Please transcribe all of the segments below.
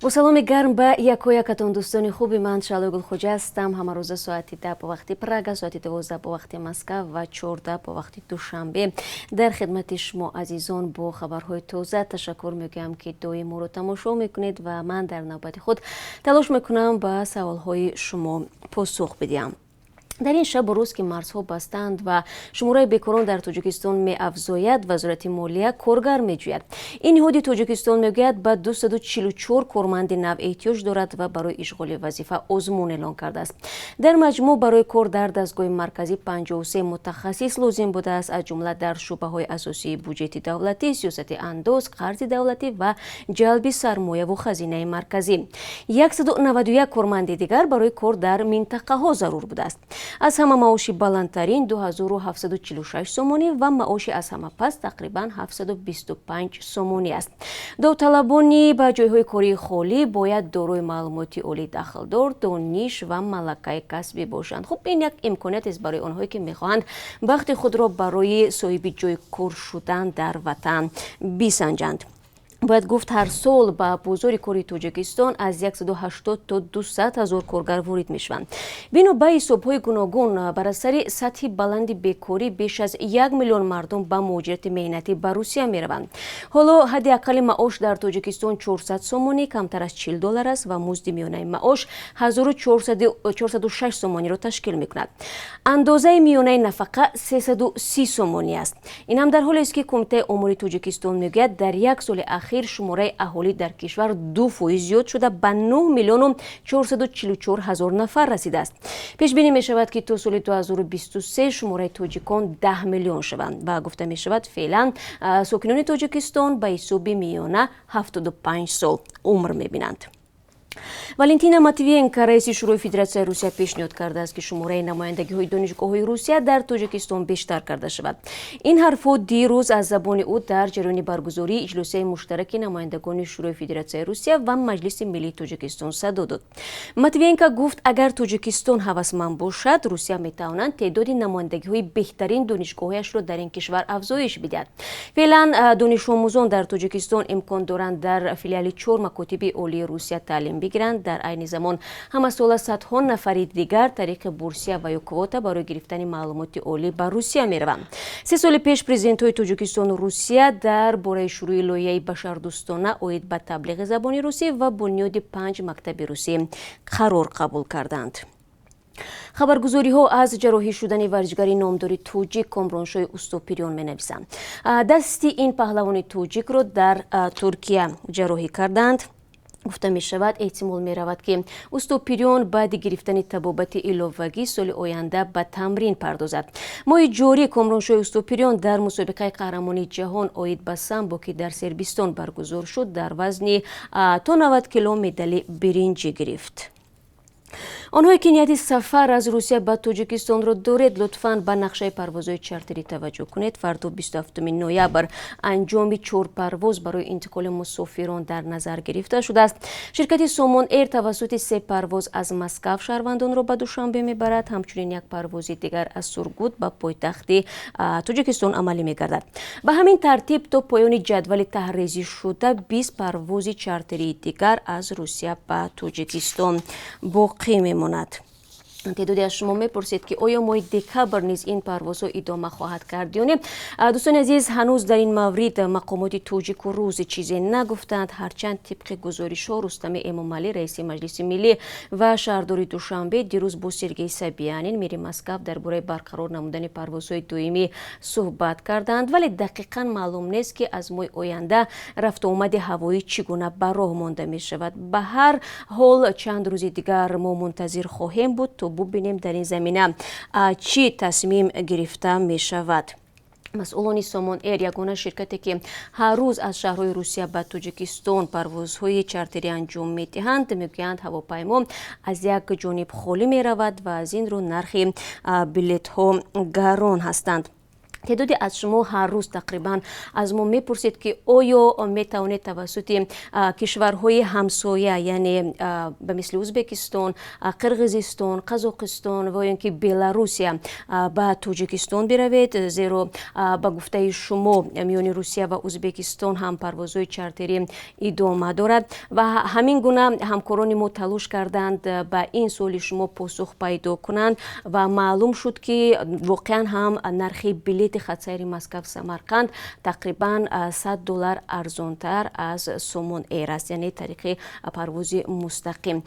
با سلام گرم به یکایکتان دوستان خوبی، من شعله گل خوجه هستم. همه روز ساعت 10 با وقت پراگ، ساعت 12 با وقت مسکو و 14 با وقت دوشنبه در خدمت شما عزیزان با خبرهای تازه تشکر میگم که دائم ما رو تماشا میکنید و من در نوبت خود تلاش میکنم به سوالهای شما پاسخ بدم. در این شب و روز که مرزها بستند و شماره بیکاران در تاجیکستان می افزاید، وزارت مالیه کارگر می جوید. این نهاد تاجیکستان میگوید به 244 کارمند نو احتیاج دارد و برای اشغال وظیفه آزمون اعلان کرده است. در مجموع برای کار در دستگاه مرکزی 53 متخصص لازم بوده است، از جمله در شعبه های اساسی بودجه دولتی، سیاست انداز، قرض دولتی و جلب سرمایه و خزینه مرکزی. 191 کارمند دیگر برای کار در منطقه ها ضرور بوده است. از همه معاش بلندترین 2746 سومانی و معاش از همه پس تقریبا 725 سومانی است. داوطلبانی به جایهای کاری خالی باید دارای معلومات عالی دخلدار، دانش و ملکه کسبی باشند. خب این یک امکانیت است برای آنهایی که میخواهند وقت خود را برای صاحب جای کار شدن در وطن بسنجند. باید گفت هر سال به بازار کاری تاجیکستان از 180 تا 200 هزار کارگر وارد میشوند. بنا به حساب‌های گوناگون بر اثر سطح بلند بیکاری بیش از 1 میلیون مردم به مهاجرت مهنتی به روسیه میروند. حالا حداقل معاش در تاجیکستان 400 سومانی کمتر از 40 دلار است و مزد میانه معاش 1406 سومانی را تشکیل میکند. اندازه میانه نفقه 330 سومانی است. این هم در حالی است که کمیته امور تاجیکستان میگوید در یک سال اخیر شماره اهالی در کشور 2% زیاد شده به 9 میلیون و 444 هزار نفر رسیده است. پیش بینی می شود که تا سال 2023 شماره تاجیکان 10 میلیون شوند و گفته می شود فعلا ساکنان تاجیکستان به حساب میانه 75 سال عمر می بینند. والنتینا ماتویینکا رئیس شورای فدراسیون روسیه پیشنهاد کرده است که شماره نمایندگی های دانشگاه‌های روسیه در تاجیکستان بیشتر کرده شود. این حرفات دیروز از زبان او در جریان برگزاری اجلاس مشترک نمایندگان شورای فدراسیون روسیه و مجلس ملی تاجیکستان صدا داد. ماتویینکا گفت اگر تاجیکستان هوسمند باشد، روسیه میتواند تعداد نمایندگی‌های بهترین دانشگاه‌هایش را در این کشور افزایش بدهد. فعلا دانش آموزان در تاجیکستان امکان دارند در فیلیال 4 مکاتب عالی روسیه تعلیم بگیرند. در عین زمان همه سال صدها نفر دیگر طریق بورسیه و یا کواتا برای گرفتن معلومات عالی به روسیه میروند. 3 سال پیش پرزیدنت های تاجیکستان و روسیه در باره شروع لایحه بشردوستانه اوید به تبلیغ زبان روسی و بنیاد 5 مکتب روسی قرار قبول کردند. خبرگزاری ها از جراحی شدن ورزشکار نامدار توجیک کامرانشاه اوستوپیریون می نویسند. دستی این پهلوان توجیک را در ترکیه جراحی کردند. گفته می شود احتمال می رود که اوستوپیریون بعد گرفتن طبابت علاوگی سال آینده به تمرین پردازد. ماه جاری کامرانشاه اوستوپیریون در مسابقه قهرمانی جهان آید به سامبو که در صربستان برگزار شد در وزن تا 90 کیلو مدال برنج گرفت. آنهایی که نیت سفر از روسیه به تاجیکستان را دارید لطفاً به نقشه پروازهای چارتری توجه کنید. فردا 27 نوامبر انجام 4 پرواز برای انتقال مسافران در نظر گرفته شده است. شرکت سومون ایر توسط 3 پرواز از مسکو شهروندان را به دوشنبه میبرد. همچنین یک پرواز دیگر از سورگوت به پایتخت تاجیکستان عملی میگردد. به همین ترتیب تا پایان جدول تحریزی شده 20 پرواز چارتری دیگر از روسیه به تاجیکستان باقی میماند. تعدادی از شما میپرسید که آیا ماه دکبر نیز این پروازها ادامه خواهد کرد یا نه؟ دوستان عزیز، هنوز در این مورد مقامات تاجیک و روس چیزی نگفتند، هرچند طبق گزارش ها رستم امامعلی رئیس مجلس ملی و شهردار دوشنبه دیروز با سرگئی سابیانین میر مسکو درباره برقرار نمودن پروازهای دائمی صحبت کردند، ولی دقیقاً معلوم نیست که از ماه آینده رفت آمد هوایی چگونه به راه مانده می شود. به هر حال چند روز دیگر ما منتظر خواهیم بود تا ببینیم در این زمینه چی تصمیم گرفته می شود. مسئولان سامان ایر، یگانه شرکتی که هر روز از شهرهای روسیه به تاجیکستان پروازهای چارتری انجام میدهند، میگویند هواپیما از یک جانب خالی می رود و از این رو نرخ بلیط ها گران هستند. تعدادی از شما هر روز تقریبا از ما میپرسید که آیا میتوانید توسط کشورهای همسایه یعنی به مثل ازبکستان، قرقیزستان، قزاقستان و اینکه بلاروسیا به تاجیکستان بروید، زیرا با گفته شما میان روسیه و ازبکستان هم پروازهای چارتری ادامه دارد و همین گونه همکاران ما تلاش کردند به این سوال شما پاسخ پیدا کنند و معلوم شد که واقعا هم نرخ بلیط خطسیر مسکو سمرقند تقریبا $100 ارزانتر از سومون ایر است، یعنی طریق پرواز مستقیم.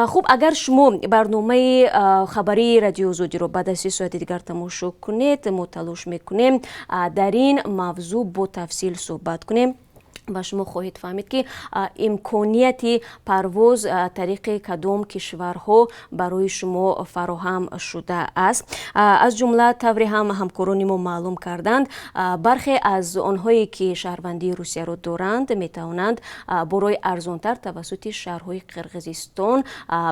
خب اگر شما برنامه خبری رادیو آزادی رو بعد از 3 ساعت دیگر تماشا کنید، ما تلاش میکنیم در این موضوع با تفصیل صحبت کنیم و شما خواهید فهمید که امکانیت پرواز طریق کدام کشورها برای شما فراهم شده است. از جمله طوری هم همکاران ما معلوم کردند برخی از آنهایی که شهروندی روسیه را دارند میتوانند برای ارزانتر توسط شهرهای قرقیزستان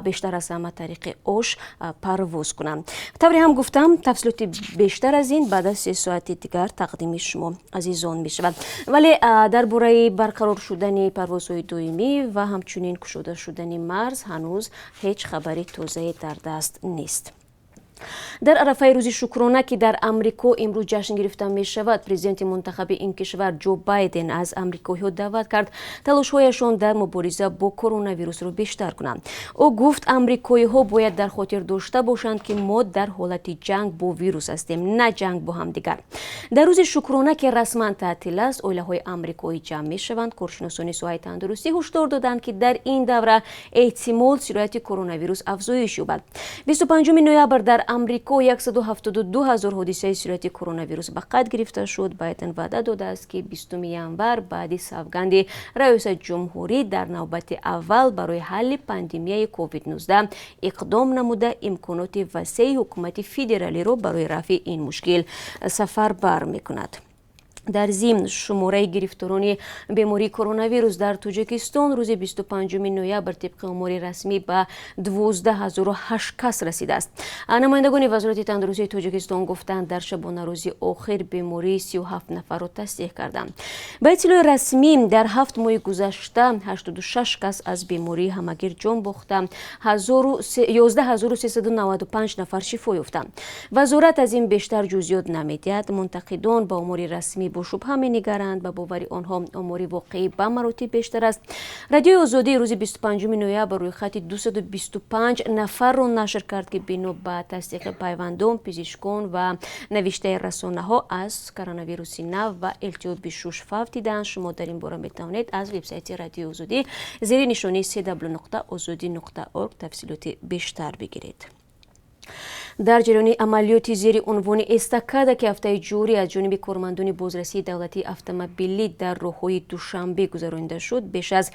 بیشتر از همه طریق اوش پرواز کنند. طوری هم گفتم تفصیلات بیشتر از این بعد از 3 ساعت دیگر تقدیم شما عزیزان می شود. ولی درباره برقرار شدن پروازهای دائمی و همچنین گشوده شدن مرز هنوز هیچ خبری تازه در دست نیست. در عرفه روز شکرانه که در امریکا امروز جشن گرفته می شود، پرزیدنت منتخب این کشور جو بایدن از امریکایی‌ها دعوت کرد تلاش‌هایشان در مبارزه با کرونا ویروس را بیشتر کنند. او گفت امریکایی‌ها باید در خاطر داشته باشند که ما در حالت جنگ با ویروس هستیم، نه جنگ با همدیگر. در روز شکرانه که رسما تعطیل است، عائله‌های امریکایی جمع می شوند. کارشناسان سوای تندرستی هشدار دادند که در این دوره احتمال سرایت کرونا ویروس افزایش یابد. 25 نوامبر در امریکا 172,000 حادثه سرایت کرونا ویروس به قید گرفته شد. بایدن وعده داده است که 20 ینور بعد سوگند رئیس جمهوری در نوبت اول برای حل پاندمی کووید 19 اقدام نموده امکانات وسیع حکومت فدرالی را برای رفع این مشکل سفربر می‌کند. در ضمن شماره گرفتاران بیماری کرونا ویروس در تاجیکستان روز 25 نوامبر طبق آمار رسمی به 12,008 کس رسیده است. نمایندگان وزارت تندرستی تاجیکستان گفتند در شبانه روز آخر بیماری 37 نفر را تصدیق کردند. به اطلاع رسمی در 7 ماه گذشته 86 کس از بیماری همگیر جان باخته، 11395 نفر شفا یافتند. وزارت از این بیشتر جزئیات نمی‌دهد. منتقدان با آمار رسمی با شبهه می‌نگرند و باور آنها آمار واقعی به مراتب بیشتر است. رادیو آزادی روز 25 نوامبر روی خط 225 نفر را نشر کرد که بنا به تصدیق پیوندان، پزشکان و نوشته رسانه‌ها از کرونا ویروس نو و التهاب شش فوت دیدند. شما در این باره می‌توانید از وبسایت رادیو آزادی زیر نشانی www.azadi.org تفصیلات بیشتر بگیرید. در جریان عملیاتی زیر عنوان استکاده که هفته جوری از جانب کارمندان بازرسی دولتی اتومبیلی در راههای دوشنبه گذرانده شد، بیش از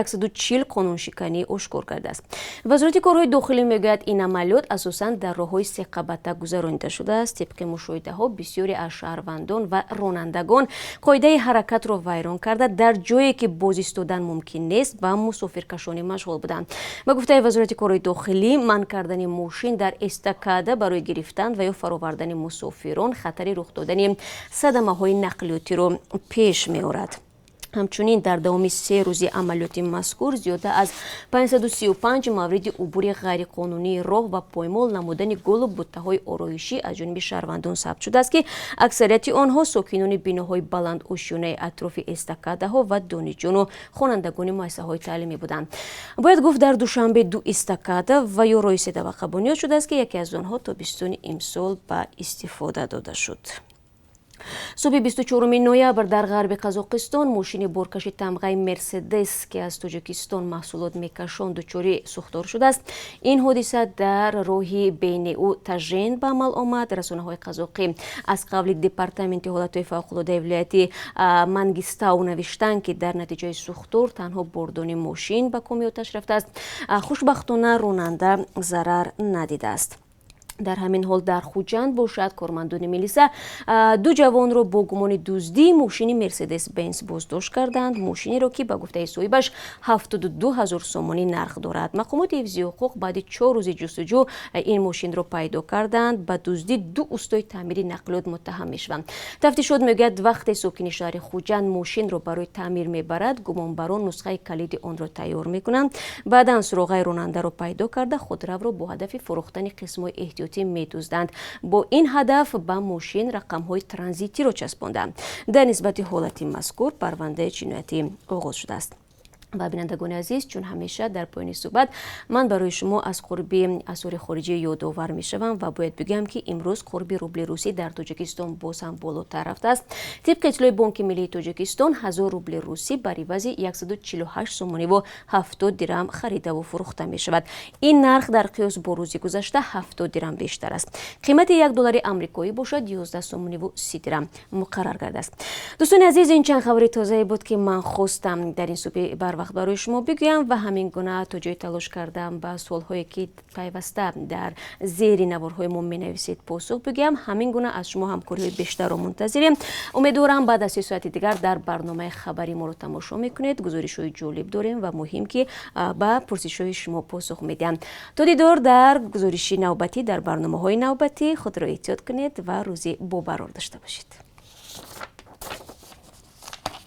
140 قانونشکنی آشکار کرده است. وزارت کارهای داخلی میگوید این عملیات اساساً در راههای سه قبطه گذرانده شده است. طبق مشاهده‌ها بسیاری از شهروندان و رانندگان قاعده حرکت را ویران کرده در جایی که باز ایستادن ممکن نیست و مسافرکشانی مشغول بودند. با گفته وزارت کارهای داخلی منع کردن ماشین در استکاده برای گرفتن و یا فرآوردن مسافران خطر رخ دادن صدمه‌های نقلیاتی را پیش می‌آورد. همچنین در دوام 3 روز عملیات مذکور زیاده از 535 مورد عبور غیرقانونی راه و پایمال نمودن گل و بوته‌های آرایشی از جانب شهروندان ثبت شده است که اکثریت آنها ساکنان بناهای بلند آشیانه اطراف استکاده‌ها و دانشجویان و خوانندگان مؤسسه‌های تعلیمی بودند. باید گفت در دوشنبه 2 استکاده و یا رایسته و قبانیات شده است که یکی از آنها تابستان امسال به استفاده داده شد. صبح 24 نوامبر در غرب قزاقستان ماشین بارکش تمغه مرسدس که از تاجیکستان محصولات میکشاند دچار سوختار شده است. این حادثه در راه بین او تژن به عمل آمد. رسانه‌های قزاقی از قبل دپارتمنت حالت‌های فوق‌العاده ولایت منگیستاو نوشتند که در نتیجه سوختار تنها بردن ماشین به کامیابی رفته است. خوشبختانه راننده ضرر ندیده است. дар ҳамин ҳол дар хуҷанд бошад кормандони милиса ду ҷавонро бо гумони дуздии мошини мерседес бенс боздошт карданд. мошинеро ки ба гуфтаи соҳибаш 72 000 сомонӣ нарх дорад. мақомоти ҳифзи ҳуқуқ баъди 4 рӯзи ҷустуҷӯ ин мошинро пайдо карданд. ба дуздӣ ду устои таъмири нақлиёт муттаҳам мешаванд. тафтишот мегӯяд вақте сокини шаҳри хуҷанд мошинро барои таъмир мебарад, гумонбарон нусхаи калиди онро тайёр мекунанд. баъдан суроғаи ронандаро пайдо карда худравро бо ҳадафи фурӯхтани қисмҳои эҳтиётӣ медузданд. бо ин ҳадаф ба мошин рақамҳои транзитиро часпонданд. дар нисбати ҳолати мазкур парвандаи ҷиноятӣ оғоз шудааст. ба бинандагони азиз, чун ҳамеша дар поёни суҳбат ман барои шумо аз қурби асъори хориҷӣ ёдовар мешавам ва бояд бигӯям ки имрӯз қурби рубли русӣ дар тоҷикистон боз ҳам болотар рафтааст. тибқи иттилои бонки миллии тоҷикистон 1000 рубли русӣ ба ривази 148 сомониву 70 дирам харидаву фурӯхта мешавад. ин нарх дар қиёс бо рӯзи гузашта 70 дирам бештар аст. қимати $1 амрикоӣ бошад 11 сомониву 30 дирам муқаррар гардааст. дӯстони азиз, ин чанд хабари тозае буд ки ман хостам дар ин субҳи барвақт барои шумо бигӯям ва ҳамин гуна то ҷое талош кардам ба суолҳое ки пайваста дар зери наворҳои мо менависед посух бигӯям. ҳамин гуна аз шумо ҳамкориҳои бештарро мунтазирем. умедворам баъд аз 3 соати дигар дар барномаи хабари моро тамошо мекунед. гузоришҳои ҷолиб дорем ва муҳим ки ба пурсишҳои шумо посух медиҳам. то дидор дар гузориши навбатӣ, дар барномаҳои навбатӣ. худро эҳтиёт кунед ва рӯзи бобарор дошта бошед.